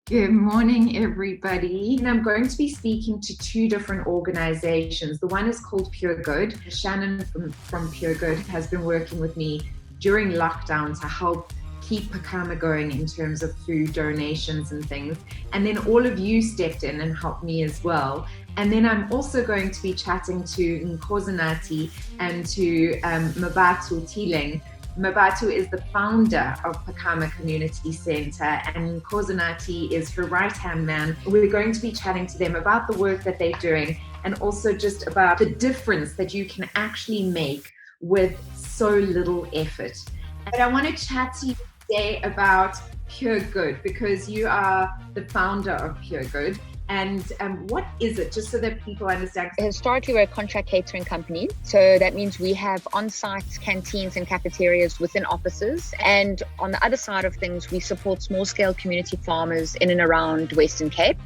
Good morning, everybody. And I'm going to be speaking to two different organizations. The one is called Pure Good. Shannon from Pure Good has been working with me during lockdown to help keep Phakama going in terms of food donations and things. And then all of you stepped in and helped me as well. And then I'm also going to be chatting to Nkosanati and to Mabato Phill. Mabato is the founder of Phakama Community Center, and Nkosanati is her right-hand man. We're going to be chatting to them about the work that they're doing and also just about the difference that you can actually make with so little effort. But I want to chat to you today about Pure Good because you are the founder of Pure Good. And what is it, just so that people understand? Historically, we're a contract catering company. So that means we have on-site canteens and cafeterias within offices. And on the other side of things, we support small-scale community farmers in and around Western Cape.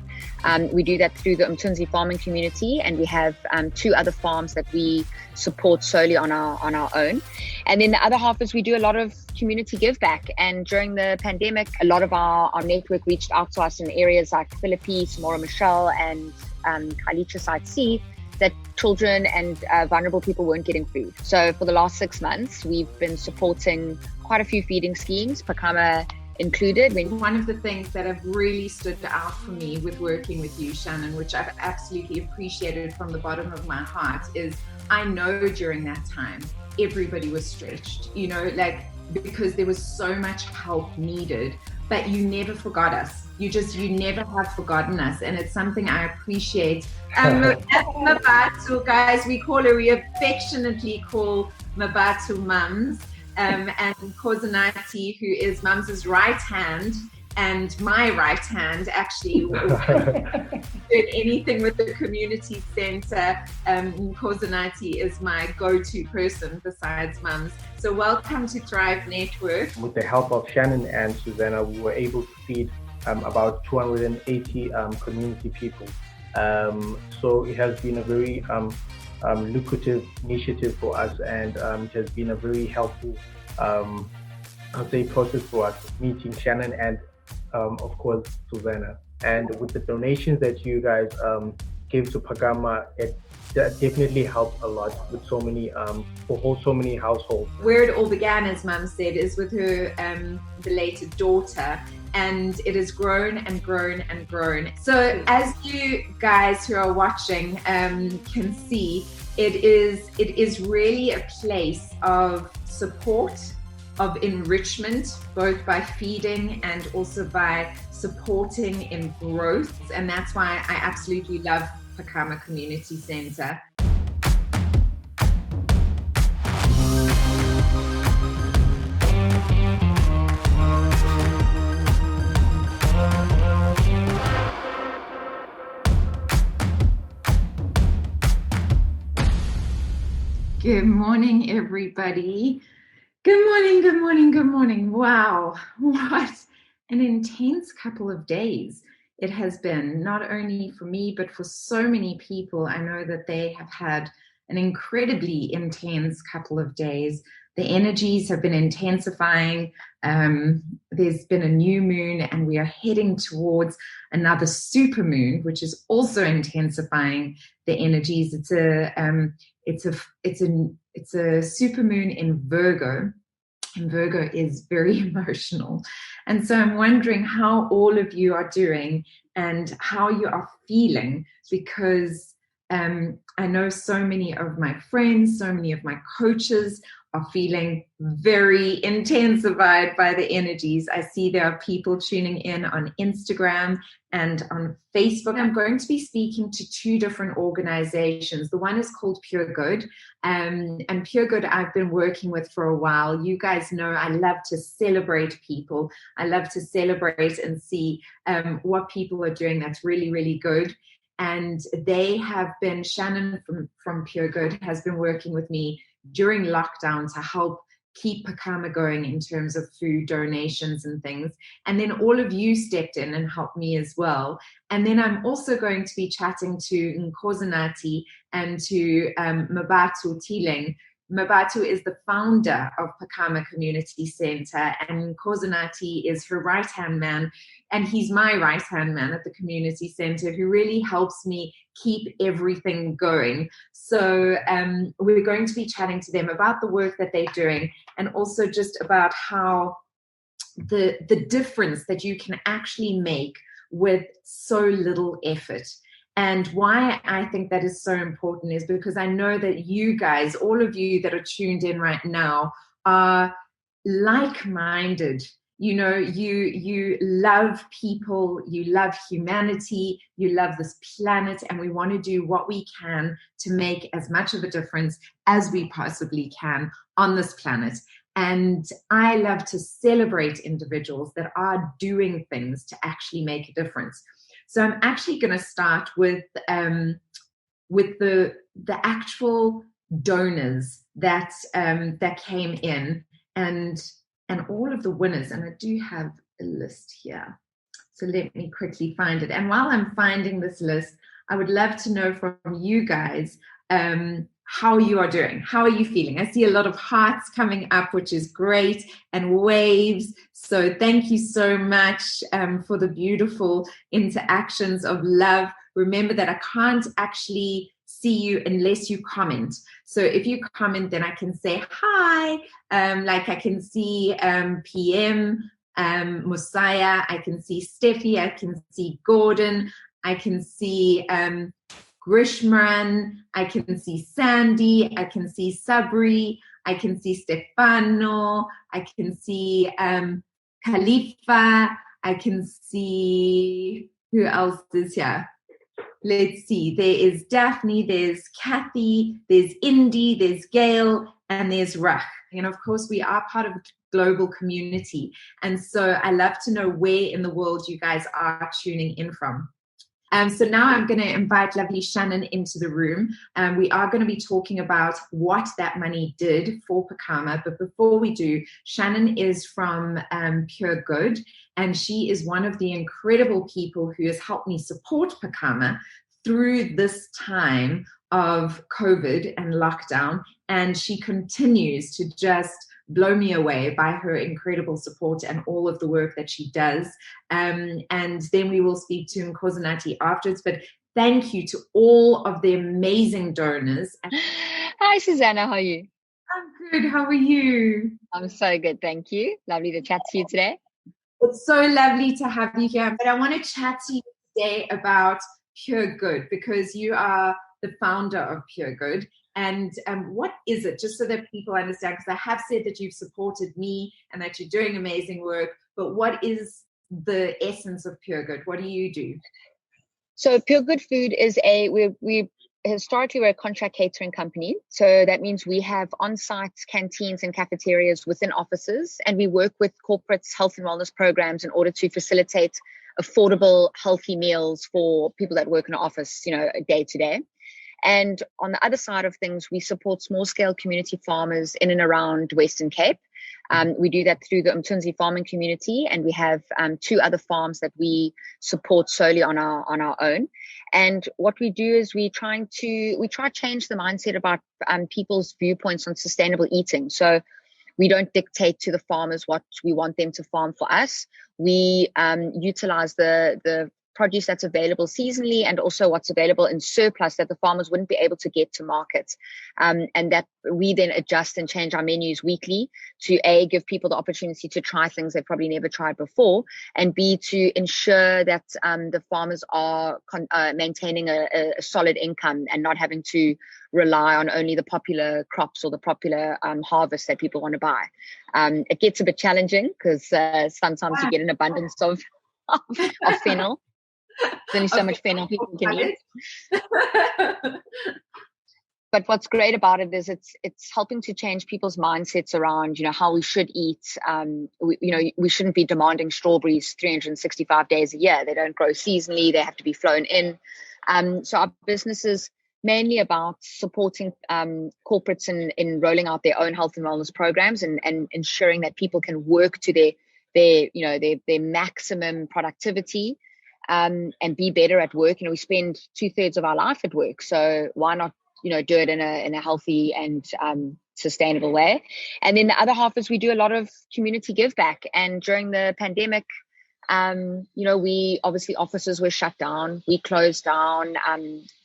We do that through the Umtunzi farming community, and we have two other farms that we support solely on our own. And then the other half is we do a lot of community give back. And during the pandemic, a lot of our network reached out to us in areas like Philippines, Mora Michelle, and Khalicha Site C, that children and vulnerable people weren't getting food. So for the last 6 months, we've been supporting quite a few feeding schemes, Phakama included. One of the things that have really stood out for me with working with you, Shannon, which I've absolutely appreciated from the bottom of my heart, is I know during that time, everybody was stretched, because there was so much help needed, but you never forgot us. You never have forgotten us. And it's something I appreciate. Mabato, guys, we affectionately call Mabato mums. And Nkosanati, who is Mums's right hand and my right hand, actually doing anything with the community center. Nkosanati is my go-to person besides Mums. So welcome to Thrive Network. With the help of Shannon and Susanna, we were able to feed about 280 community people. So it has been a very lucrative initiative for us, and it has been a very helpful process for us, meeting Shannon and of course Susanna. And with the donations that you guys gave to Phakama, it definitely helped a lot with so many households. Where it all began, as Mum said, is with her belated daughter, and it has grown and grown and grown. So as you guys who are watching can see, it is really a place of support, of enrichment, both by feeding and also by supporting in growth. And that's why I absolutely love Phakama Community Center. Good morning, everybody. Good morning, good morning, good morning. Wow, what an intense couple of days it has been, not only for me, but for so many people. I know that they have had an incredibly intense couple of days. The energies have been intensifying. There's been a new moon, and we are heading towards another super moon, which is also intensifying the energies. It's a super moon in Virgo, and Virgo is very emotional. And so I'm wondering how all of you are doing and how you are feeling, because I know so many of my friends, so many of my coaches are feeling very intensified by the energies. I see there are people tuning in on Instagram and on Facebook. I'm going to be speaking to two different organizations. The one is called Pure Good, and Pure Good I've been working with for a while. You guys know I love to celebrate people. I love to celebrate and see what people are doing that's really, really good. And they have been, Shannon from Pure Good has been working with me during lockdown to help keep Phakama going in terms of food donations and things. And then all of you stepped in and helped me as well. And then I'm also going to be chatting to Nkosinati and to Mabato Phill Tileing. Mabato is the founder of Phakama Community Center, and Nkosanati is her right-hand man, and he's my right-hand man at the community center, who really helps me keep everything going. So we're going to be chatting to them about the work that they're doing, and also just about how the difference that you can actually make with so little effort. And why I think that is so important is because I know that you guys, all of you that are tuned in right now, are like-minded. You know, you love people, you love humanity, you love this planet, and we want to do what we can to make as much of a difference as we possibly can on this planet. And I love to celebrate individuals that are doing things to actually make a difference. So I'm actually going to start with the actual donors that came in, and all of the winners. And I do have a list here. So let me quickly find it. And while I'm finding this list, I would love to know from you guys how you are doing. How are you feeling? I see a lot of hearts coming up, which is great, and waves. So thank you so much for the beautiful interactions of love. Remember that I can't actually see you unless you comment. So if you comment, then I can say hi. Like I can see PM, Mosiah, I can see Steffi, I can see Gordon, I can see Grishman, I can see Sandy, I can see Sabri, I can see Stefano, I can see Khalifa, I can see, who else is here? Let's see, there is Daphne, there's Kathy, there's Indy, there's Gail, and there's Rach. And of course, we are part of a global community. And so I love to know where in the world you guys are tuning in from. So now I'm going to invite lovely Shannon into the room. We are going to be talking about what that money did for Phakama. But before we do, Shannon is from Pure Good, and she is one of the incredible people who has helped me support Phakama through this time of COVID and lockdown. And she continues to just blow me away by her incredible support and all of the work that she does. And then we will speak to Nkosanati afterwards. But thank you to all of the amazing donors. Hi, Susanna. How are you? I'm good. How are you? I'm so good. Thank you. Lovely to chat to you today. It's so lovely to have you here. But I want to chat to you today about Pure Good, because you are the founder of Pure Good. And what is it? Just so that people understand, because I have said that you've supported me and that you're doing amazing work, but what is the essence of Pure Good? What do you do? So Pure Good Food is we historically we're a contract catering company. So that means we have on-site canteens and cafeterias within offices, and we work with corporates' health and wellness programs in order to facilitate affordable, healthy meals for people that work in an office, day to day. And on the other side of things, we support small-scale community farmers in and around Western Cape. We do that through the Umtunzi farming community, and we have 2 other farms that we support solely on our own. And what we do is we try to change the mindset about people's viewpoints on sustainable eating. So we don't dictate to the farmers what we want them to farm for us. We utilize the produce that's available seasonally, and also what's available in surplus that the farmers wouldn't be able to get to market. And that we then adjust and change our menus weekly to A, give people the opportunity to try things they've probably never tried before, and B, to ensure that the farmers are maintaining a solid income and not having to rely on only the popular crops or the popular harvest that people want to buy. It gets a bit challenging because sometimes you get an abundance of fennel. There's only so much fennel people can eat. But what's great about it is it's helping to change people's mindsets around, how we should eat. We shouldn't be demanding strawberries 365 days a year. They don't grow seasonally. They have to be flown in. So our business is mainly about supporting corporates in rolling out their own health and wellness programs and ensuring that people can work to their maximum productivity. And be better at work. We spend 2/3 of our life at work, so why not, do it in a healthy and sustainable way. And then the other half is we do a lot of community give back. And during the pandemic, we obviously offices were shut down. We closed down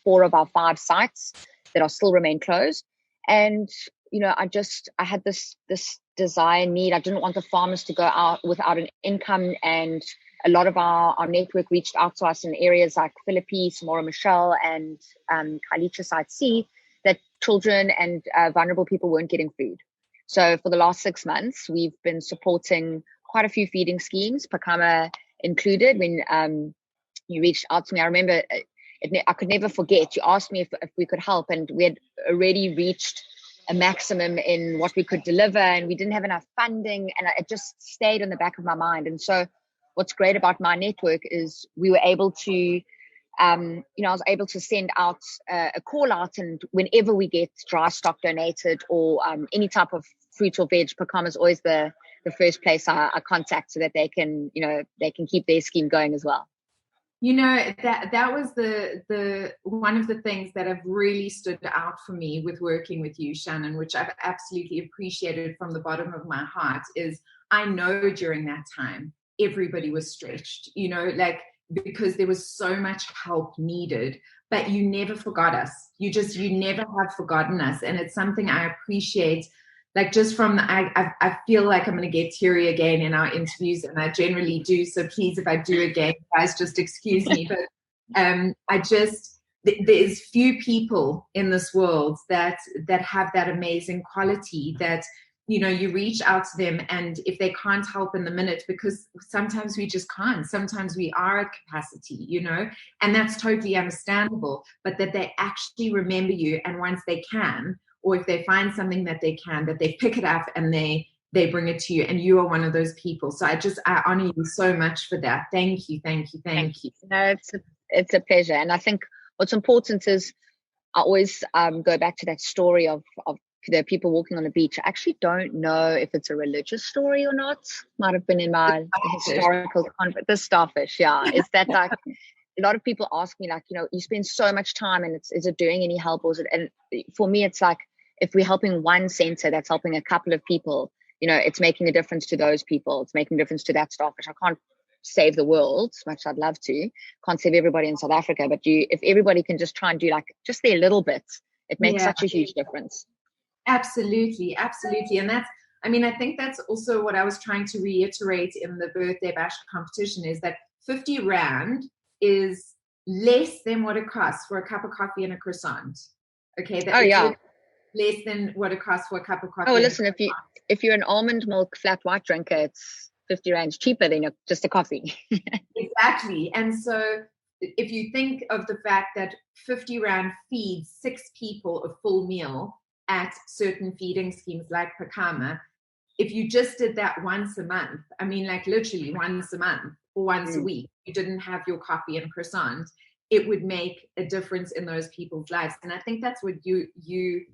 4 of our 5 sites that are still remain closed. And I had this desire, need. I didn't want the farmers to go out without an income, and a lot of our network reached out to us in areas like Philippi, Samora Machel, and Khayelitsha Site C, that children and vulnerable people weren't getting food. So for the last 6 months, we've been supporting quite a few feeding schemes, Phakama included. When you reached out to me, I remember I could never forget. You asked me if we could help, and we had already reached a maximum in what we could deliver, and we didn't have enough funding, and it just stayed in the back of my mind. And so what's great about my network is we were able to, I was able to send out a call out, and whenever we get dry stock donated or any type of fruit or veg, Phakama is always the first place I contact, so that they can keep their scheme going as well. That was the one of the things that have really stood out for me with working with you, Shannon, which I've absolutely appreciated from the bottom of my heart, is I know during that time everybody was stretched, because there was so much help needed, but you never forgot us. You never have forgotten us. And it's something I appreciate. Like, just from I feel like I'm going to get teary again in our interviews, and I generally do. So please, if I do again, guys, just excuse me. But there's few people in this world that have that amazing quality that, you reach out to them, and if they can't help in the minute, because sometimes we just can't. Sometimes we are at capacity, and that's totally understandable. But that they actually remember you, and once they can, or if they find something that they can, that they pick it up and they bring it to you, and you are one of those people. So I honor you so much for that. Thank you. No, it's a pleasure. And I think what's important is I always go back to that story of the people walking on the beach. I actually don't know if it's a religious story or not. Might have been in my historical context. The starfish, yeah. Is that like... A lot of people ask me, like, you spend so much time, and is it doing any help, or is it? And for me, it's like, if we're helping one center that's helping a couple of people, it's making a difference to those people. It's making a difference to that starfish. I can't save the world, as much as I'd love to. Can't save everybody in South Africa, but if everybody can just try and do just their little bit, it makes such a huge difference. Absolutely. And I think that's also what I was trying to reiterate in the birthday bash competition, is that 50 Rand is less than what it costs for a cup of coffee and a croissant. Okay. Less than what it costs for a cup of coffee. Oh, listen, if you're an almond milk flat white drinker, it's 50 Rand cheaper than just a coffee. Exactly. And so if you think of the fact that 50 Rand feeds 6 people a full meal at certain feeding schemes like Phakama, if you just did that once a month, literally once a month or once a week, you didn't have your coffee and croissant, it would make a difference in those people's lives. And I think that's what you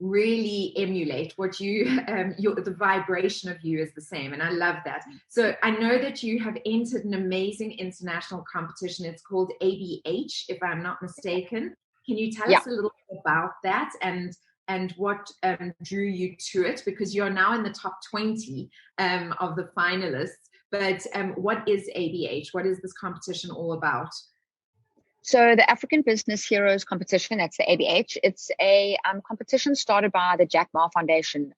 really emulate. What the vibration of you is the same, and I love that. So I know that you have entered an amazing international competition. It's called ABH, if I'm not mistaken. Can you tell us a little bit about that, and what drew you to it? Because you're now in the top 20 of the finalists. But what is ABH? What is this competition all about? So the African Business Heroes competition, that's the ABH. It's a competition started by the Jack Ma Foundation,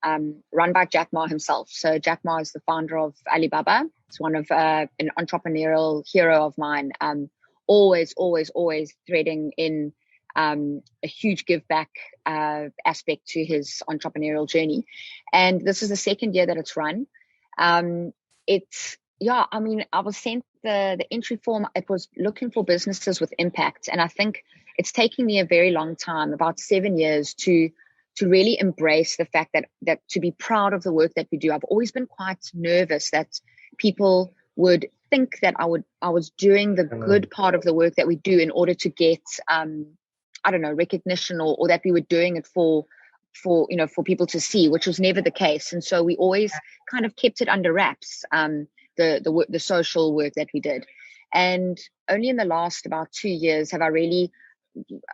run by Jack Ma himself. So Jack Ma is the founder of Alibaba. It's one of an entrepreneurial hero of mine. Always threading in a huge give back aspect to his entrepreneurial journey. And this is the second year that it's run. I was sent the entry form. It was looking for businesses with impact. And I think it's taken me a very long time, about 7 years, to really embrace the fact that to be proud of the work that we do. I've always been quite nervous that people would think that I was doing the good part of the work that we do in order to get, recognition, or that we were doing it for people to see, which was never the case. And so we always kind of kept it under wraps, the social work that we did. And only in the last about 2 years have I really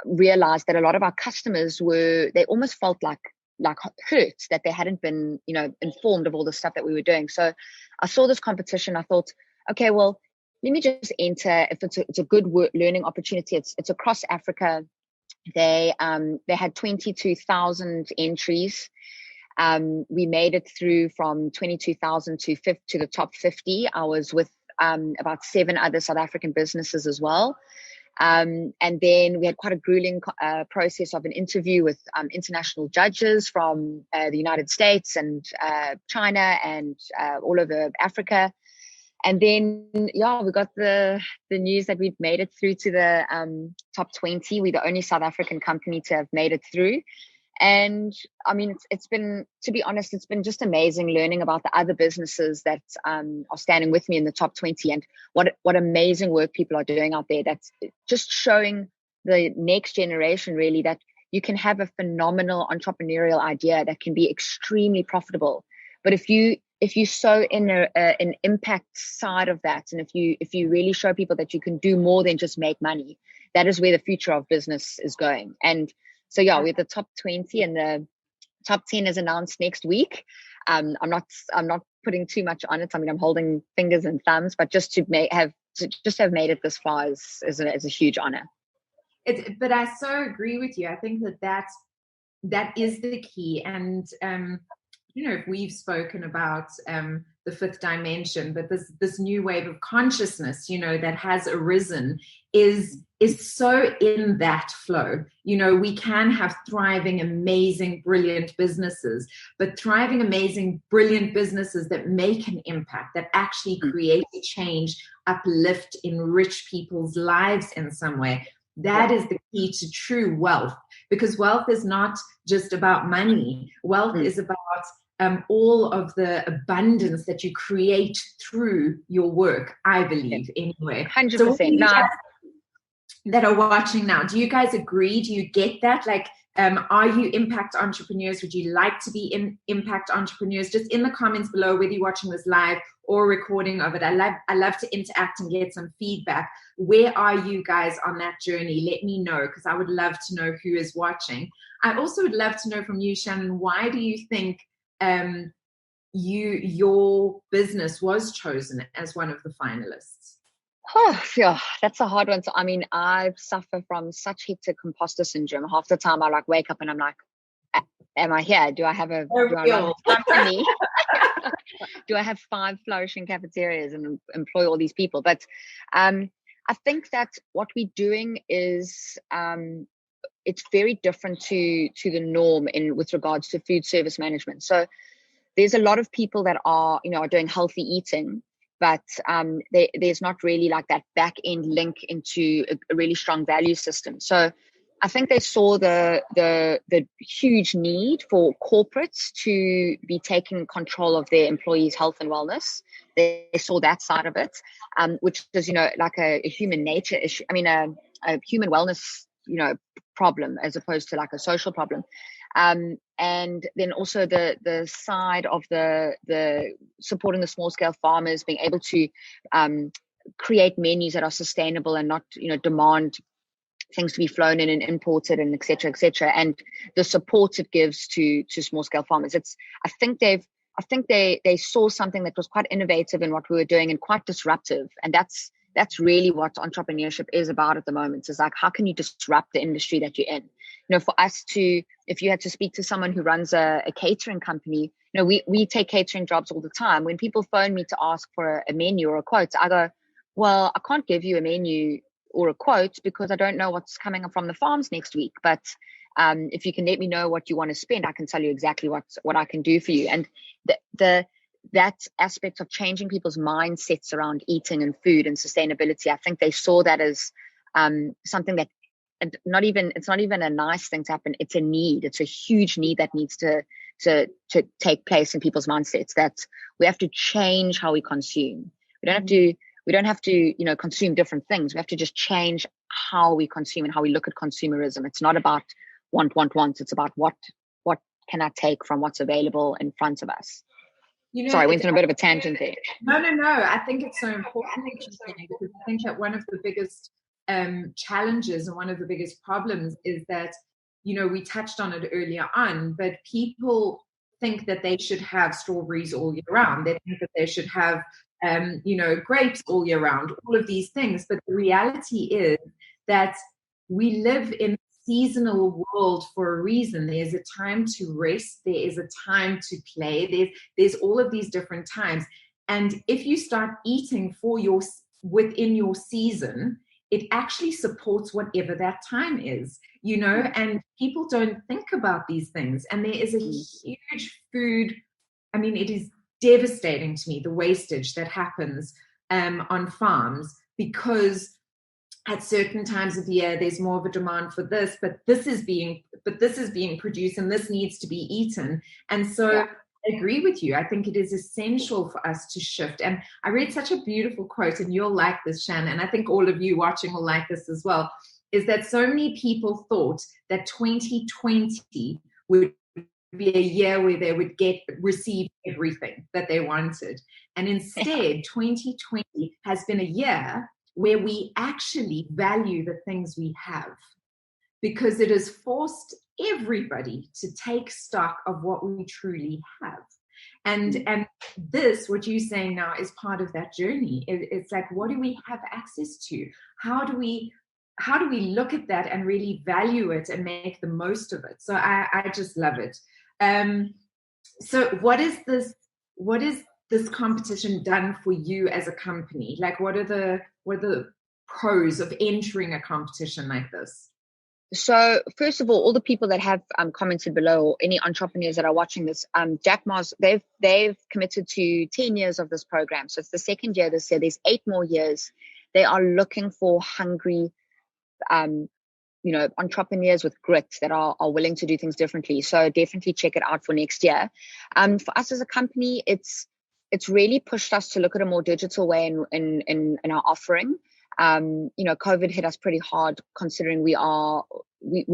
realized that a lot of our customers they almost felt like like hurt that they hadn't been, informed of all the stuff that we were doing. So I saw this competition. I thought, okay, well, let me just enter. If it's a good learning opportunity, it's across Africa. They had 22,000 entries. We made it through from 22,000 to the top 50. I was with about 7 other South African businesses as well. And then we had quite a grueling process of an interview with international judges from the United States and China and all over Africa. And then, we got the news that we'd made it through to the top 20. We're the only South African company to have made it through. And I mean, it's been, to be honest, it's been just amazing learning about the other businesses that are standing with me in the top 20 and what amazing work people are doing out there. That's just showing the next generation really that you can have a phenomenal entrepreneurial idea that can be extremely profitable. But if you sow in an impact side of that, and if you really show people that you can do more than just make money, that is where the future of business is going. And so we're the top 20, and the top 10 is announced next week. I'm not putting too much on it. I mean, I'm holding fingers and thumbs, but just to have made it this far is a huge honor. But I so agree with you. I think that is the key. And we've spoken about the fifth dimension, but this new wave of consciousness, that has arisen is so in that flow. We can have thriving, amazing, brilliant businesses, but thriving, amazing, brilliant businesses that make an impact, that actually create a change, uplift, enrich people's lives in some way. That is the key to true wealth, because wealth is not just about money. Wealth is about all of the abundance that you create through your work, I believe, anyway. 100%. So that are watching now, do you guys agree? Do you get that? Like, are you impact entrepreneurs? Would you like to be impact entrepreneurs? Just in the comments below, whether you're watching this live or recording of it. I love to interact and get some feedback. Where are you guys on that journey? Let me know, because I would love to know who is watching. I also would love to know from you, Shannon, why do you think your business was chosen as one of the finalists? Oh, yeah, that's a hard one. So, I mean, I suffer from such hectic imposter syndrome. Half the time I wake up and I'm like, am I here? Do I run a company? Do I have 5 flourishing cafeterias and employ all these people? But I think that what we're doing is it's very different to the norm with regards to food service management. So there's a lot of people that are doing healthy eating, but there's not really like that back end link into a really strong value system. So I think they saw the huge need for corporates to be taking control of their employees' health and wellness. They saw that side of it, which is like a human nature issue. I mean, a human wellness problem as opposed to like a social problem. And then also the side of the supporting the small scale farmers, being able to create menus that are sustainable and not demand things to be flown in and imported and et cetera, and the support it gives to small scale farmers. I think they saw something that was quite innovative in what we were doing and quite disruptive, and that's really what entrepreneurship is about at the moment. Is like, how can you disrupt the industry that you're in? For us if you had to speak to someone who runs a catering company, we take catering jobs all the time. When people phone me to ask for a menu or a quote, I go, well, I can't give you a menu or a quote because I don't know what's coming from the farms next week. But if you can let me know what you want to spend, I can tell you exactly what I can do for you. And that aspect of changing people's mindsets around eating and food and sustainability, I think they saw that as something that it's not even a nice thing to happen. It's a need. It's a huge need that needs to take place in people's mindsets, that we have to change how we consume. We don't have to consume different things. We have to just change how we consume and how we look at consumerism. It's not about want. It's about what can I take from what's available in front of us. Sorry, I went on a bit of a tangent there. No. I think it's so important that you're saying, because I think that one of the biggest challenges and one of the biggest problems is that we touched on it earlier on, but people think that they should have strawberries all year round. They think that they should have, grapes all year round, all of these things. But the reality is that we live in a seasonal world for a reason. There's a time to rest. There is a time to play. There's all of these different times. And if you start eating within your season, it actually supports whatever that time is, and people don't think about these things. And there is a huge food, it is devastating to me, the wastage that happens on farms, because at certain times of the year there's more of a demand for this, but this is being produced and this needs to be eaten. And so I agree with you. I think it is essential for us to shift. And I read such a beautiful quote, and you'll like this, Shannon, and I think all of you watching will like this as well, is that so many people thought that 2020 would be a year where they would receive everything that they wanted. And instead, 2020 has been a year where we actually value the things we have, because it has forced everybody to take stock of what we truly have. And this, what you're saying now, is part of that journey. It's like, what do we have access to? How do we look at that and really value it and make the most of it? So I just love it. So what is this competition done for you as a company? Like, what are the pros of entering a competition like this? So first of all the people that have commented below, or any entrepreneurs that are watching this, Jack Ma's, they've committed to 10 years of this program. So it's the second year this year. There's 8 more years. They are looking for hungry, entrepreneurs with grit that are willing to do things differently. So definitely check it out for next year. For us as a company, it's really pushed us to look at a more digital way in our offering. COVID hit us pretty hard, considering we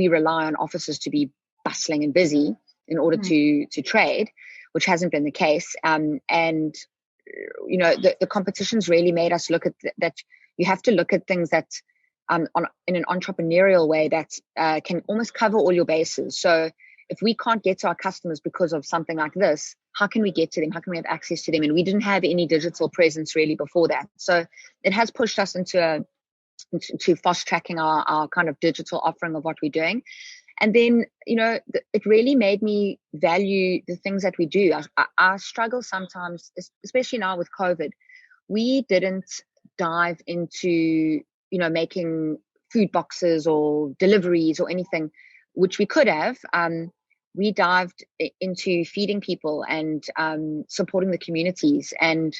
rely on offices to be bustling and busy in order to trade, which hasn't been the case. The competitions really made us look at that. You have to look at things that in an entrepreneurial way that can almost cover all your bases. So if we can't get to our customers because of something like this, how can we get to them? How can we have access to them? And we didn't have any digital presence really before that. So it has pushed us into fast tracking our kind of digital offering of what we're doing. And then, it really made me value the things that we do. I struggle sometimes, especially now with COVID. We didn't dive into, making food boxes or deliveries or anything, which we could have. We dived into feeding people and supporting the communities. And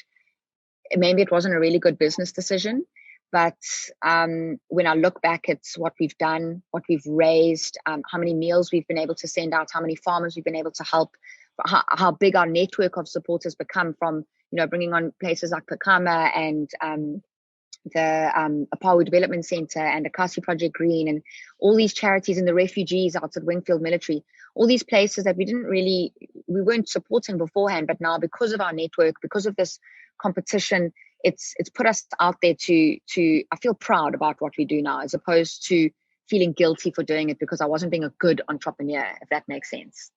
maybe it wasn't a really good business decision, but when I look back at what we've done, what we've raised, how many meals we've been able to send out, how many farmers we've been able to help, how big our network of support has become, from bringing on places like Phakama and the Apawu Development Center and the Kasi Project Green and all these charities, and the refugees out at Wingfield Military, all these places that we weren't supporting beforehand, but now because of our network, because of this competition, it's put us out there to I feel proud about what we do now, as opposed to feeling guilty for doing it because I wasn't being a good entrepreneur, if that makes sense.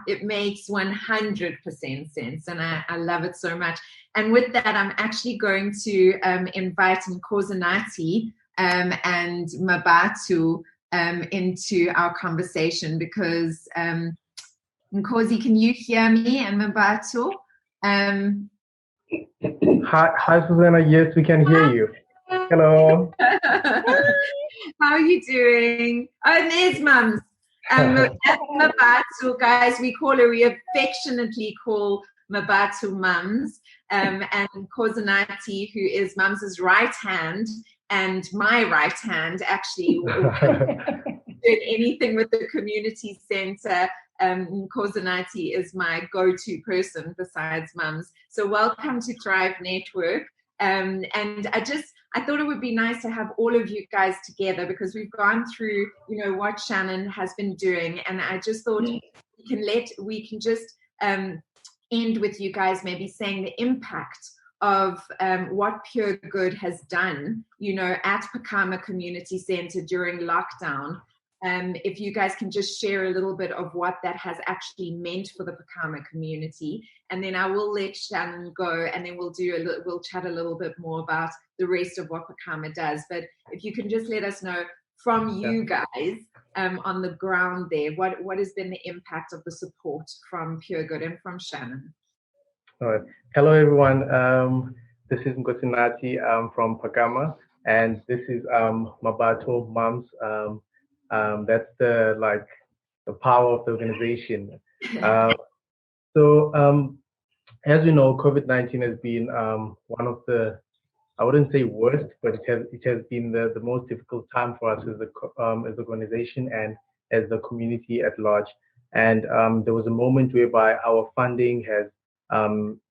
It makes 100% sense, and I love it so much. And with that, I'm actually going to invite Nkosanati and Mabato into our conversation, because Nkosi, can you hear me? And Mabato? Hi, Susanna. Yes, we can hear you. Hello. How are you doing? Oh, and there's Mums. Mabato, guys, we affectionately call Mabato Mums, and Nkosanati, who is Mums's right hand and my right hand, actually. Doing anything with the community center, Nkosanati is my go-to person besides Mums. So welcome to Thrive Network. And I thought it would be nice to have all of you guys together, because we've gone through, what Shannon has been doing, and I just thought we can just end with you guys maybe saying the impact of what Pure Good has done, at Phakama Community Center during lockdown, if you guys can just share a little bit of what that has actually meant for the Phakama community, and then I will let Shannon go, and then we'll chat a little bit more about the rest of what Phakama does. But if you can just let us know from you guys on the ground there, what has been the impact of the support from Pure Good, and from Shannon. All right. Hello, everyone. This is Nkosinati from Phakama, and this is Mabato Moms. That's the power of the organization. So as we know, COVID-19 has been one of the, I wouldn't say worst, but it has been the most difficult time for us as the organization and as the community at large. And there was a moment whereby our funding has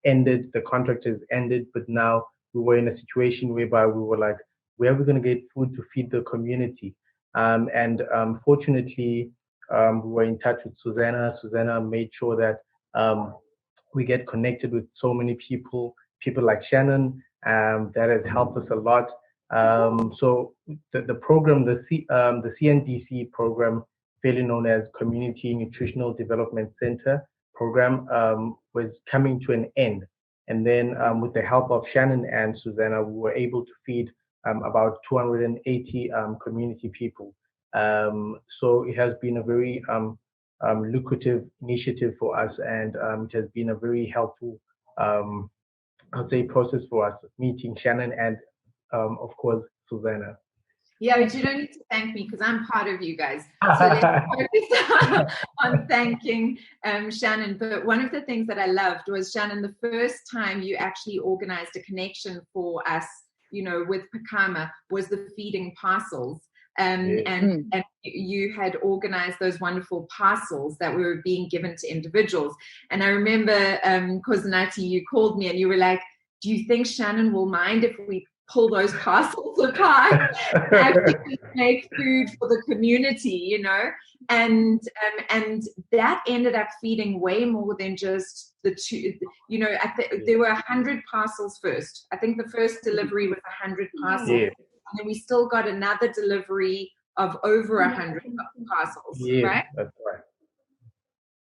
ended, the contract has ended, but now we were in a situation whereby we were like, where are we going to get food to feed the community? Fortunately, we were in touch with Susanna. Susanna made sure that we get connected with so many people like Shannon. That has helped us a lot. So the program, the CNDC program, fairly known as Community Nutritional Development Center program, was coming to an end. And then with the help of Shannon and Susanna, we were able to feed about 280 community people. So it has been a very lucrative initiative for us, and it has been a very helpful, I'd say, process for us, meeting Shannon and, of course, Susanna. Yeah, but you don't need to thank me because I'm part of you guys. So let's focus on thanking Shannon. But one of the things that I loved was, Shannon, the first time you actually organized a connection for us, with Phakama, was the feeding parcels. And you had organized those wonderful parcels that were being given to individuals. And I remember, Nkosanati, you called me and you were like, do you think Shannon will mind if we pull those parcels apart and actually make food for the community, And that ended up feeding way more than just the two, there were 100 parcels first. I think the first delivery was 100 parcels. Yeah. And then we still got another delivery of over 100 parcels, right? That's right.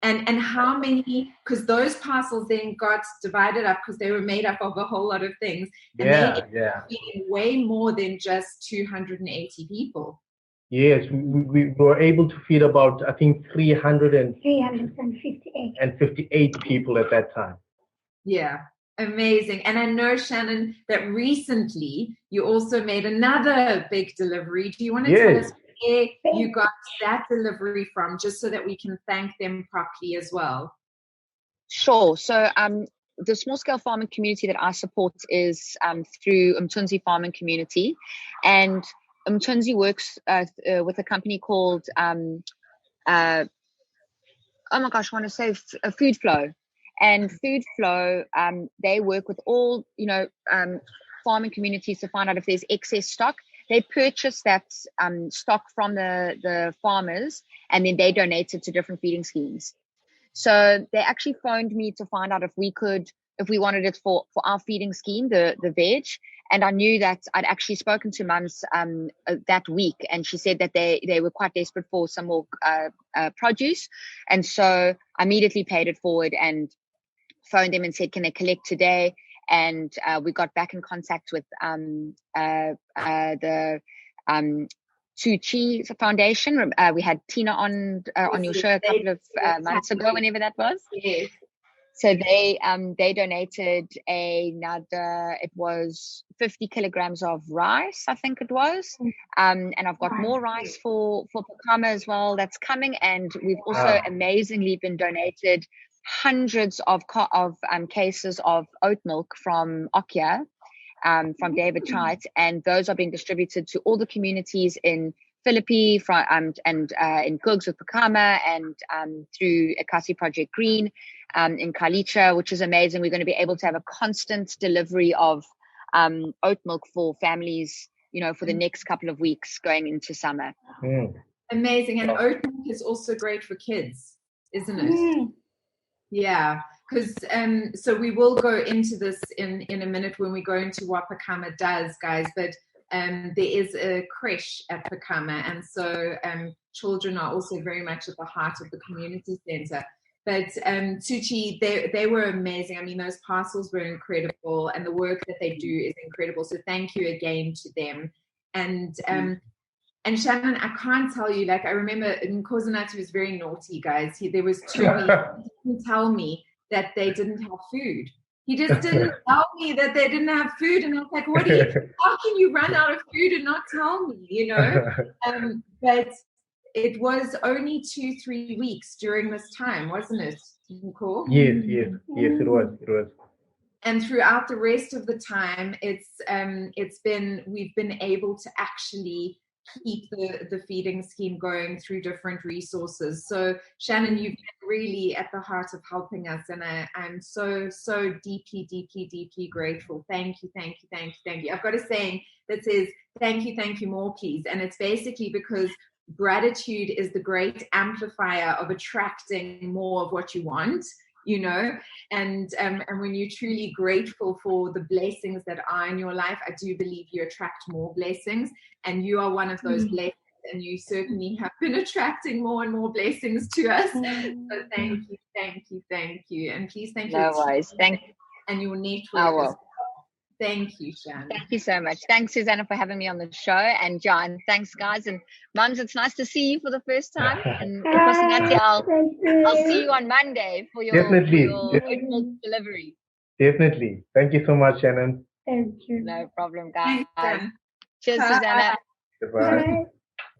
And how many, because those parcels then got divided up because they were made up of a whole lot of things. And they ended up feeding way more than just 280 people. Yes, we were able to feed about, I think, 358 people at that time. Yeah. Amazing. And I know, Shannon, that recently you also made another big delivery. Do you want to tell us where you got that delivery from, just so that we can thank them properly as well? Sure. So the small scale farming community that I support is through Umthunzi Farming Community. And Umthunzi works with a company called, Food Flow. And Food Flow, they work with all, farming communities to find out if there's excess stock. They purchase that stock from the farmers, and then they donate it to different feeding schemes. So they actually phoned me to find out if we wanted it for our feeding scheme, the veg. And I knew that I'd actually spoken to mums that week, and she said that they were quite desperate for some more produce. And so I immediately paid it forward and phoned them and said, can they collect today? And we got back in contact with the Tucci Foundation. We had Tina on your show a couple of months ago, whenever that was. Yes. So they donated it was 50 kilograms of rice, I think it was. And I've got more rice for Phakama as well that's coming. And we've also amazingly been donated hundreds of cases of oat milk from Okia, from David Chait, and those are being distributed to all the communities in Philippi, and in Kugs with Phakama, and through Akasi Project Green in Kalicha, which is amazing. We're going to be able to have a constant delivery of oat milk for families, for the next couple of weeks going into summer. Amazing. And oat milk is also great for kids, isn't it? Yeah, because so we will go into this in a minute when we go into what Phakama does, guys. But there is a creche at Phakama, and so children are also very much at the heart of the community center. But Tucci, they were amazing. I mean, those parcels were incredible, and the work that they do is incredible. So thank you again to them. And Shannon, I can't tell you, like, I remember Nkosanati was very naughty, guys. There was 2 weeks, he didn't tell me that they didn't have food. He just didn't tell me that they didn't have food. And I was like, how can you run out of food and not tell me, you know? But it was only 2-3 weeks during this time, wasn't it, Nko? Yes, it was. And throughout the rest of the time, we've been able to actually keep the feeding scheme going through different resources. So Shannon, you've been really at the heart of helping us, and I'm so deeply grateful. Thank you. I've got a saying that says thank you more please, and it's basically because gratitude is the great amplifier of attracting more of what you want, you know, and when you're truly grateful for the blessings that are in your life, I do believe you attract more blessings, and you are one of those blessings, and you certainly have been attracting more and more blessings to us. So thank you, and please thank you. No worries. Thank you. And your network. Thank you, Shannon. Thank you so much. Thanks, Susanna, for having me on the show. And John, thanks, guys. And mums, it's nice to see you for the first time. And Nkosinati, I'll see you on Monday for your delivery. Definitely. Thank you so much, Shannon. Thank you. No problem, guys. Cheers, Susanna. Goodbye.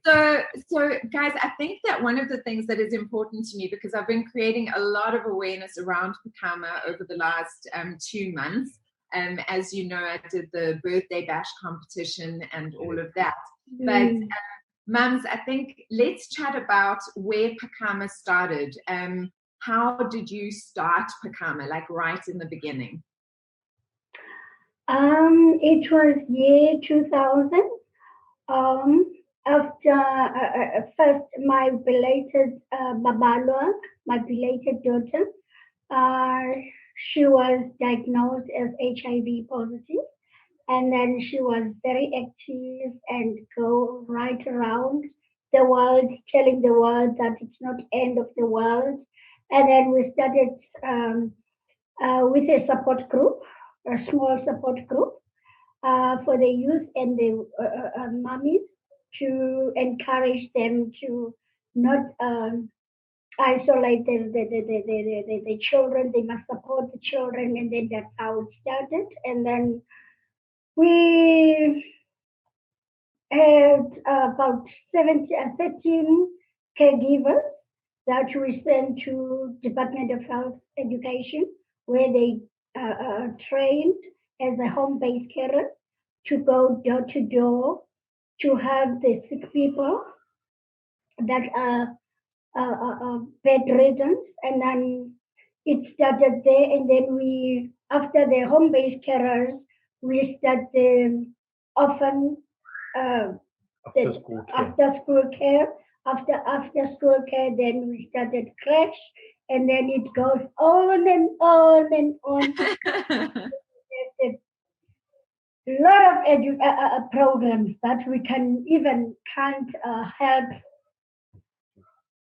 So guys, I think that one of the things that is important to me, because I've been creating a lot of awareness around Phakama over the last 2 months. As you know, I did the birthday bash competition and all of that. But mums, I think let's chat about where Phakama started. How did you start Phakama, like right in the beginning? It was year 2000. After first my belated Babalo, my belated daughter, she was diagnosed as HIV positive, and then she was very active and go right around the world, telling the world that it's not end of the world. And then we started with a support group, a small support group for the youth and the mummies, to encourage them to not isolate the children. They must support the children, and then that's how it started. And then we had about 13 caregivers that we sent to Department of Health Education, where they trained as a home-based carer to go door to door to have the sick people that are bedridden, and then it started there. And then we, after the home-based carers, we started often after school care. After school care, then we started creche, and then it goes on and on and on. There's a lot of programs that we can't help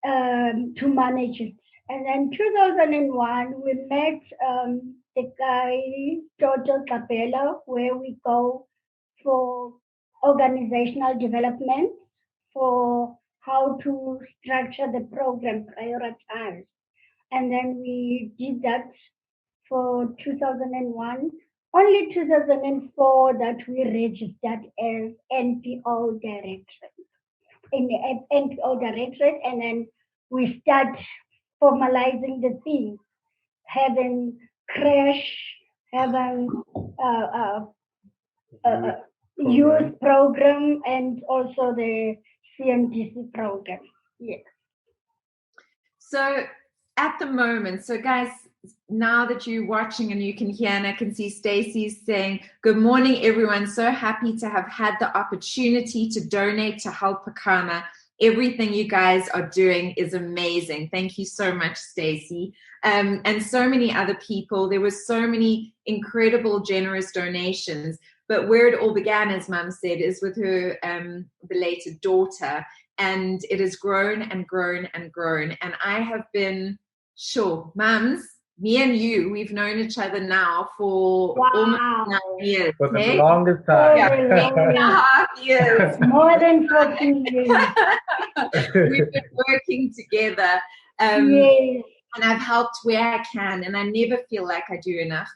to manage it. And then 2001, we met the guy, Dr. Capella, where we go for organizational development, for how to structure the program, prioritize. And then we did that for 2001. Only 2004 that we registered as NPO directorate. In the NPO directorate, and then we start formalizing the thing, having creche, having youth program, and also the CMDC program. Yes. So at the moment, so guys, now that you're watching and you can hear, and I can see Stacey's saying, good morning, everyone. So happy to have had the opportunity to donate to help Phakama. Everything you guys are doing is amazing. Thank you so much, Stacey. And so many other people. There were so many incredible, generous donations. But where it all began, as Mum said, is with her belated daughter. And it has grown and grown and grown. And I have been, sure, Mums, me and you, we've known each other now for almost 9 years. For the longest time. Yeah, 8.5 years. More than 14 years. We've been working together. Yes. And I've helped where I can, and I never feel like I do enough.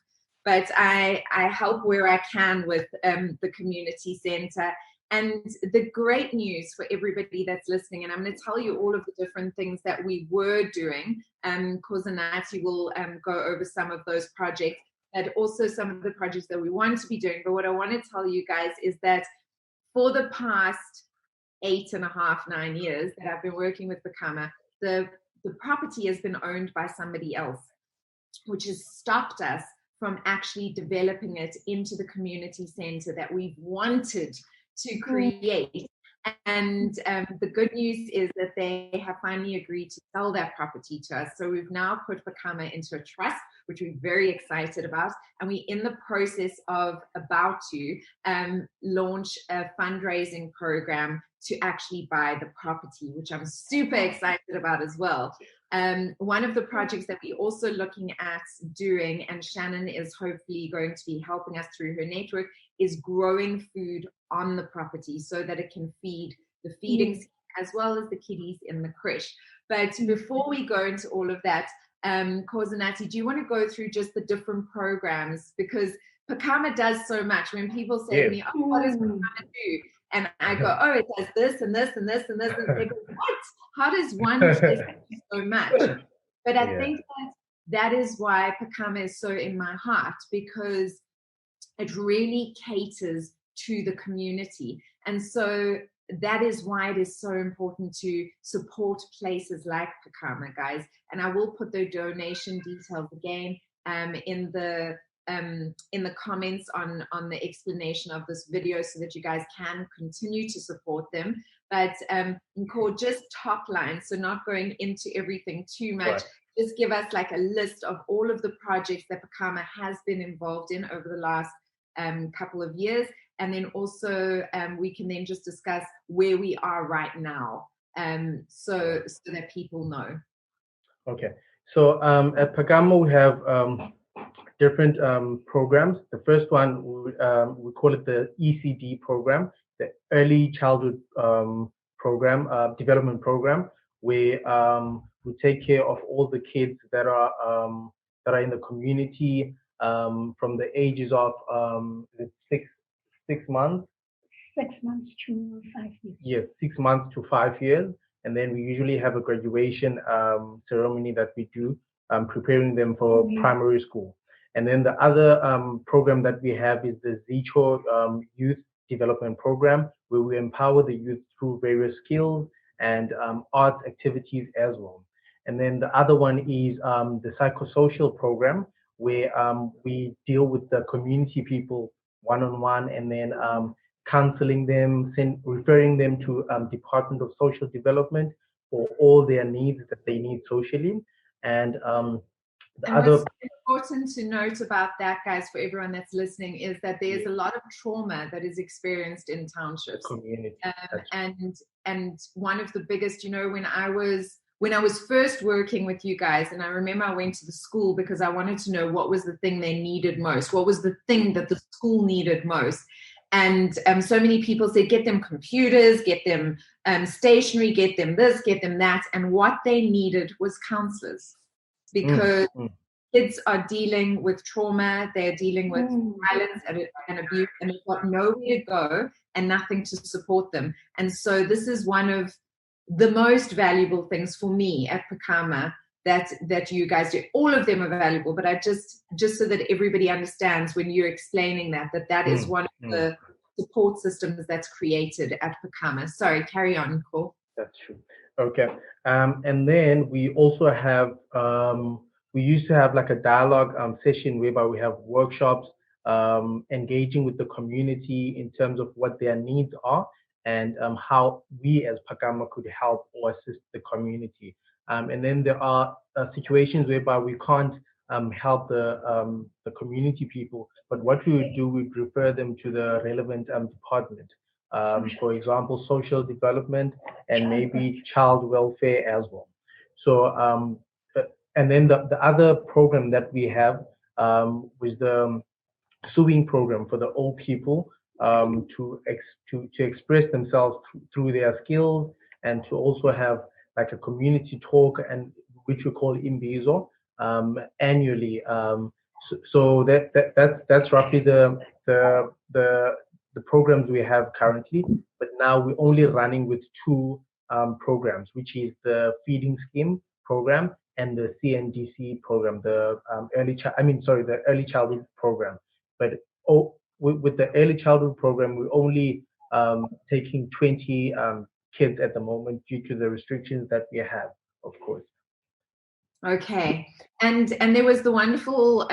But I help where I can with the community center. And the great news for everybody that's listening, and I'm going to tell you all of the different things that we were doing. Nkosanati will go over some of those projects, and also some of the projects that we want to be doing. But what I want to tell you guys is that for the past 8.5, 9 years that I've been working with Phakama, the property has been owned by somebody else, which has stopped us from actually developing it into the community center that we've wanted to create. And the good news is that they have finally agreed to sell that property to us. So we've now put Phakama into a trust, which we're very excited about. And we're in the process of about to launch a fundraising program to actually buy the property, which I'm super excited about as well. One of the projects that we're also looking at doing, and Shannon is hopefully going to be helping us through her network, is growing food on the property so that it can feed the feeding scheme as well as the kiddies in the creche. But before we go into all of that, Nkosanati, do you want to go through just the different programs? Because Phakama does so much. When people say to me, oh, what does Phakama do? And I go, oh, it does this and this and this and this. And they go, what? How does one do so much? But I think that is why Phakama is so in my heart, because it really caters to the community. And so that is why it is so important to support places like Phakama, guys. And I will put the donation details again in the comments on the explanation of this video, so that you guys can continue to support them. But Nko, just top line, so not going into everything too much. Right. Just give us like a list of all of the projects that Phakama has been involved in over the last couple of years, and then also we can then just discuss where we are right now, so that people know. Okay, so at Phakama we have different programs. The first one we call it the ECD program, the Early Childhood Program, Development Program, where we take care of all the kids that are in the community from the ages of 6 months. 6 months to 5 years. Yes, 6 months to 5 years. And then we usually have a graduation ceremony that we do, preparing them for primary school. And then the other program that we have is the Zicho Youth Development Program, where we empower the youth through various skills and art activities as well. And then the other one is the Psychosocial Program, where we deal with the community people one-on-one, and then counseling them, referring them to Department of Social Development for all their needs that they need socially. And what's important to note about that, guys, for everyone that's listening, is that there's a lot of trauma that is experienced in townships. Community. And one of the biggest, when I was first working with you guys, and I remember I went to the school because I wanted to know what was the thing they needed most, what was the thing that the school needed most. And so many people said, get them computers, get them stationery, get them this, get them that. And what they needed was counselors, because kids are dealing with trauma, they're dealing with violence and abuse, and they've got nowhere to go and nothing to support them. And so this is one of the most valuable things for me at Phakama that you guys do. All of them are valuable, but I just so that everybody understands, when you're explaining that is one of the support systems that's created at Phakama. Sorry, carry on, Cole. That's true. Okay. And then we also have, we used to have like a dialogue session whereby we have workshops engaging with the community in terms of what their needs are, and how we as Phakama could help or assist the community. And then there are situations whereby we can't help the community people. But what we would do, we'd refer them to the relevant department. For example, social development and maybe child welfare as well. So, and then the other program that we have was the sewing program for the old people to express themselves through their skills, and to also have like a community talk, and which we call Imbizo annually. So that's roughly the programs we have currently. But now we're only running with two programs, which is the feeding scheme program and the CNDC program, the early childhood program. But with the early childhood program, we're only taking 20 kids at the moment due to the restrictions that we have, of course. Okay, and there was the wonderful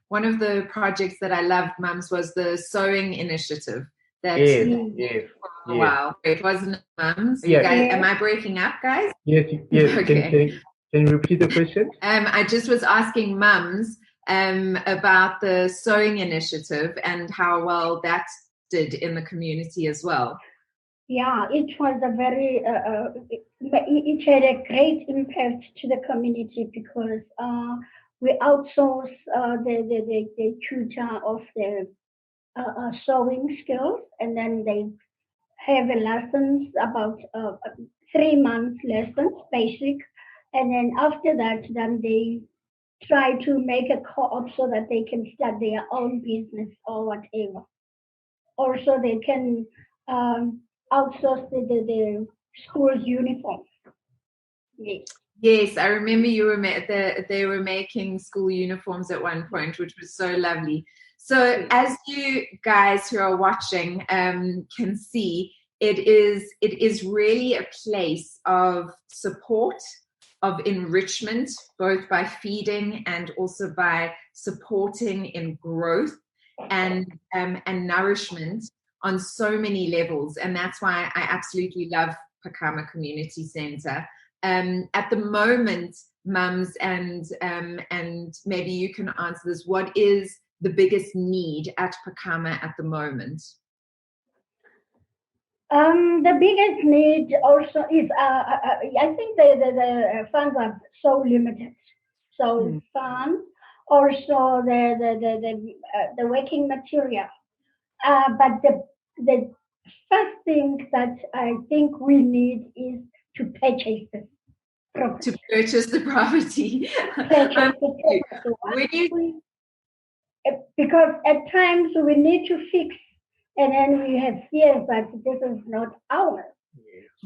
one of the projects that I loved, mums, was the sewing initiative. That Yes. Wow, it wasn't mums. Yeah. Guys, am I breaking up, guys? Yes. Okay. Can you repeat the question? I just was asking mums about the sewing initiative and how well that did in the community as well. Yeah, it was a very, it had a great impact to the community because we outsource the tutor of the sewing skills, and then they have a lessons about 3 months lessons, basic, and then after that, then they try to make a co-op so that they can start their own business or whatever. Also, they can outsource the school's uniform. Yes, I remember they were making school uniforms at one point, which was so lovely. So as you guys who are watching can see, it is really a place of support, of enrichment, both by feeding and also by supporting in growth and nourishment on so many levels. And that's why I absolutely love Phakama Community Center. At the moment, mums, and maybe you can answer this, what is the biggest need at Phakama at the moment? The biggest need also is, I think the funds are so limited. So funds, also the working material. But the first thing that I think we need is to purchase the property. To purchase the property. Because at times we need to fix, and then we have fears that this is not ours.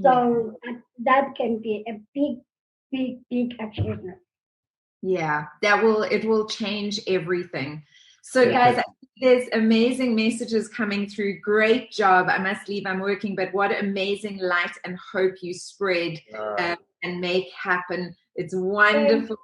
So that can be a big achievement. Yeah, it will change everything. So guys, I think there's amazing messages coming through. Great job. I must leave, I'm working, but what amazing light and hope you spread and make happen. It's wonderful.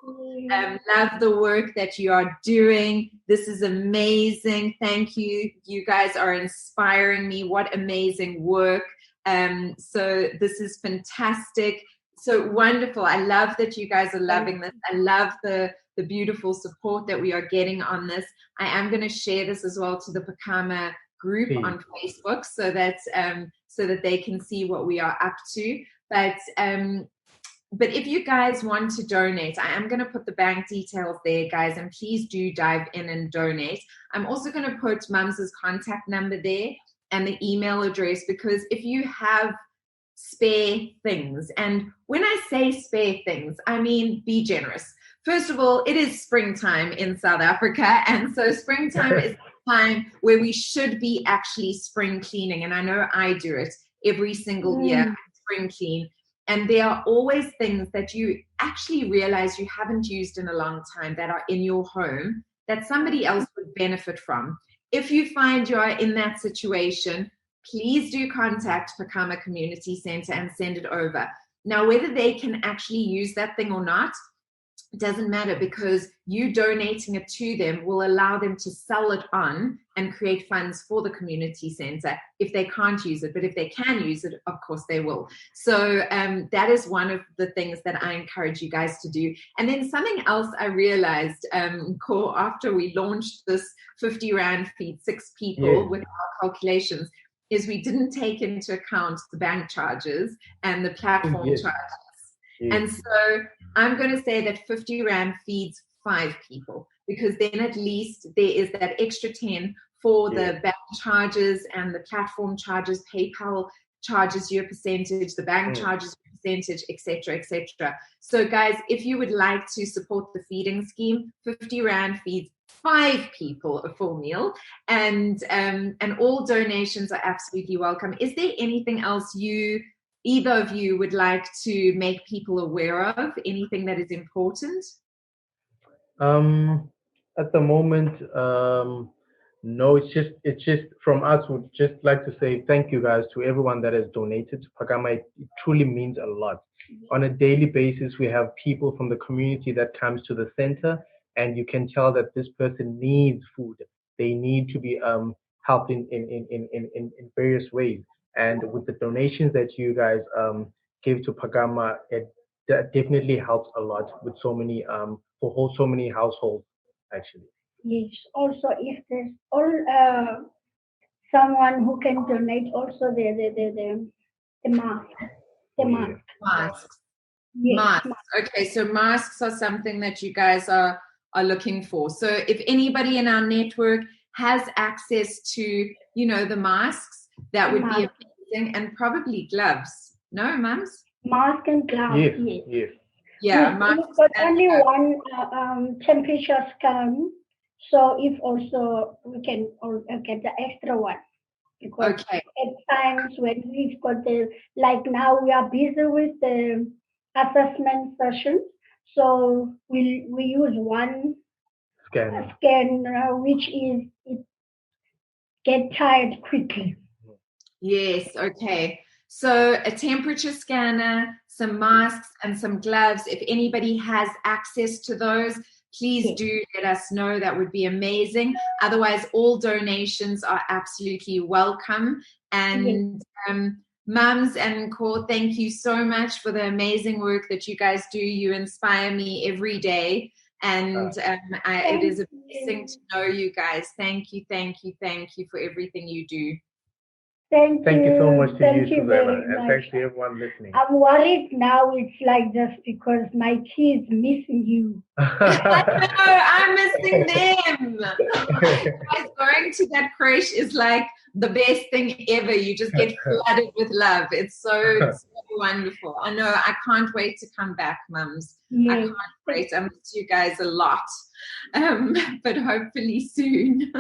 Love the work that you are doing. This is amazing. Thank you. You guys are inspiring me. What amazing work. So this is fantastic. So wonderful. I love that you guys are loving this. I love the beautiful support that we are getting on this. I am going to share this as well to the Phakama group on Facebook so that they can see what we are up to. But if you guys want to donate, I am going to put the bank details there, guys, and please do dive in and donate. I'm also going to put Mum's contact number there and the email address, because if you have spare things, and when I say spare things, I mean be generous. First of all, it is springtime in South Africa, and so springtime is the time where we should be actually spring cleaning, and I know I do it every single year, spring clean. And there are always things that you actually realize you haven't used in a long time that are in your home that somebody else would benefit from. If you find you are in that situation, please do contact Phakama Community Center and send it over. Now, whether they can actually use that thing or not, it doesn't matter, because you donating it to them will allow them to sell it on and create funds for the community center if they can't use it. But if they can use it, of course they will. So that is one of the things that I encourage you guys to do. And then something else I realized, after we launched this 50 Rand feed 6 people with our calculations, is we didn't take into account the bank charges and the platform charges. And so I'm going to say that 50 Rand feeds 5 people, because then at least there is that extra 10 for the bank charges and the platform charges. PayPal charges you a percentage, the bank charges you a percentage, etc., etc. So guys, if you would like to support the feeding scheme, 50 Rand feeds 5 people a full meal, and all donations are absolutely welcome. Is there anything else either of you would like to make people aware of? Anything that is important? At the moment, no, it's just from us. Would just like to say thank you guys to everyone that has donated to Phakama. It truly means a lot. On a daily basis, we have people from the community that comes to the center, and you can tell that this person needs food. They need to be helped in various ways. And with the donations that you guys give to Phakama, it definitely helps a lot with so many so many households actually. Yes. Also, if there's someone who can donate, also the mask. Masks. Yes, Masks. Okay, so masks are something that you guys are looking for. So if anybody in our network has access to, the masks, that would be amazing. And probably gloves. No, mums? Mask and gloves. Yes. Yeah, we've got only one temperature scan, so if also we can get the extra one. Because at times when we've got like now we are busy with the assessment sessions, so we use one scan, which is it get tired quickly. Yes, okay. So a temperature scanner, some masks, and some gloves. If anybody has access to those, please do let us know. That would be amazing. Otherwise, all donations are absolutely welcome. And mums and Nko, thank you so much for the amazing work that you guys do. You inspire me every day. And it is a blessing to know you guys. Thank you for everything you do. Thank you so much to you, Susanna, and thanks to everyone listening. I'm worried now it's like this because my kids missing you. I know, I'm missing them. Guys, going to that creche is like the best thing ever. You just get flooded with love. It's so wonderful. I know. I can't wait to come back, mums. I can't wait. I miss you guys a lot. But hopefully soon.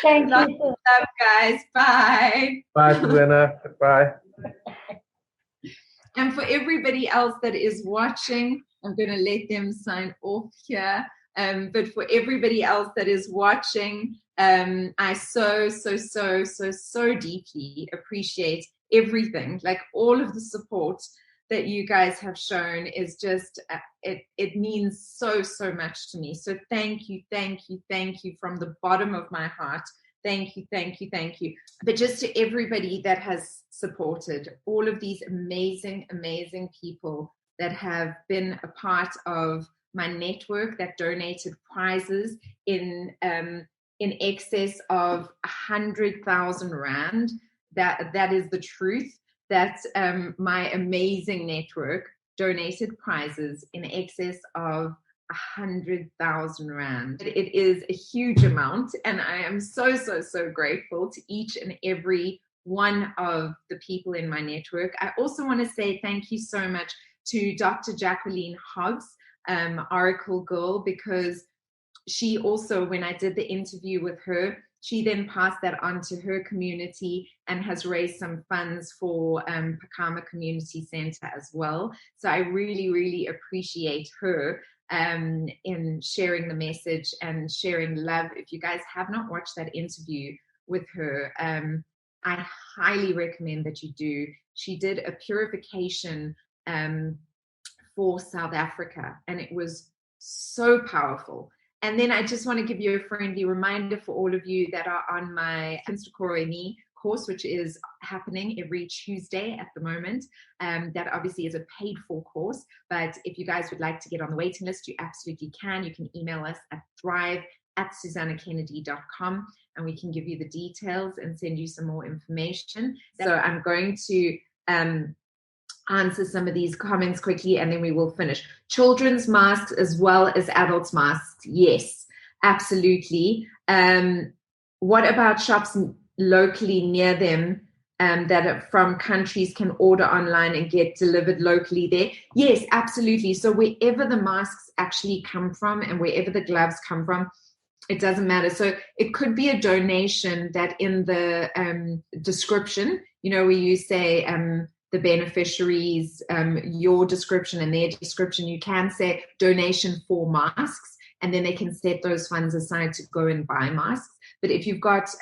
Thank you. Love, guys. Bye. Bye, Susanna. Bye. And for everybody else that is watching, I'm going to let them sign off here. But for everybody else that is watching, I so deeply appreciate everything. Like all of the support that you guys have shown is just, it means so much to me. So thank you from the bottom of my heart. Thank you. But just to everybody that has supported, all of these amazing people that have been a part of my network, that donated prizes in excess of 100,000 Rand. That is the truth. That my amazing network donated prizes in excess of 100,000 Rand. It is a huge amount, and I am so grateful to each and every one of the people in my network. I also want to say thank you so much to Dr. Jacqueline Hobbs, Oracle Girl, because she also, when I did the interview with her, she then passed that on to her community and has raised some funds for Phakama Community Center as well. So I really appreciate her in sharing the message and sharing love. If you guys have not watched that interview with her, I highly recommend that you do. She did a purification for South Africa, and it was so powerful. And then I just want to give you a friendly reminder for all of you that are on my Kinstokoro course, which is happening every Tuesday at the moment. That obviously is a paid for course, but if you guys would like to get on the waiting list, you absolutely can. You can email us at thrive@susannakennedy.com, and we can give you the details and send you some more information. So I'm going to answer some of these comments quickly, and then we will finish. Children's masks as well as adults masks. Yes, absolutely. What about shops locally near them that are from countries can order online and get delivered locally there? Yes, absolutely. So wherever the masks actually come from and wherever the gloves come from, it doesn't matter. So it could be a donation that in the description, where you say the beneficiaries, your description and their description, you can say donation for masks, and then they can set those funds aside to go and buy masks. But if you've got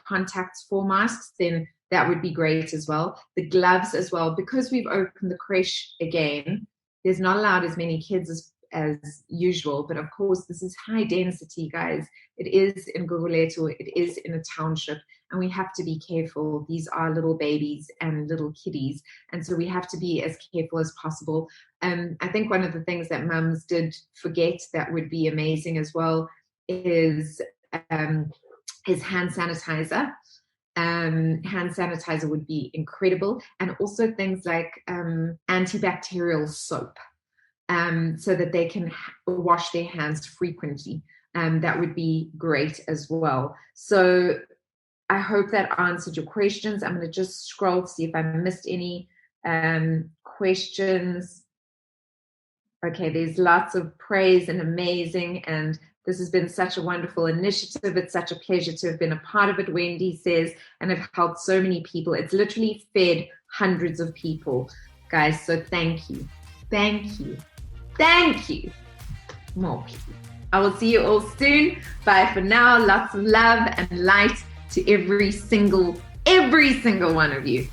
contacts for masks, then that would be great as well. The gloves as well, because we've opened the creche again, there's not allowed as many kids as usual, but of course this is high density, guys. It is in Gugulethu, it is in a township, and we have to be careful. These are little babies and little kiddies, and so we have to be as careful as possible. I think one of the things that mums did forget that would be amazing as well is hand sanitizer. Hand sanitizer would be incredible, and also things like antibacterial soap, so that they can wash their hands frequently. That would be great as well. So I hope that answered your questions. I'm going to just scroll to see if I missed any questions. Okay, there's lots of praise and amazing, and this has been such a wonderful initiative. It's such a pleasure to have been a part of it, Wendy says, and have helped so many people. It's literally fed hundreds of people, guys. So thank you. Thank you. Thank you. More people. I will see you all soon. Bye for now. Lots of love and light to every single one of you.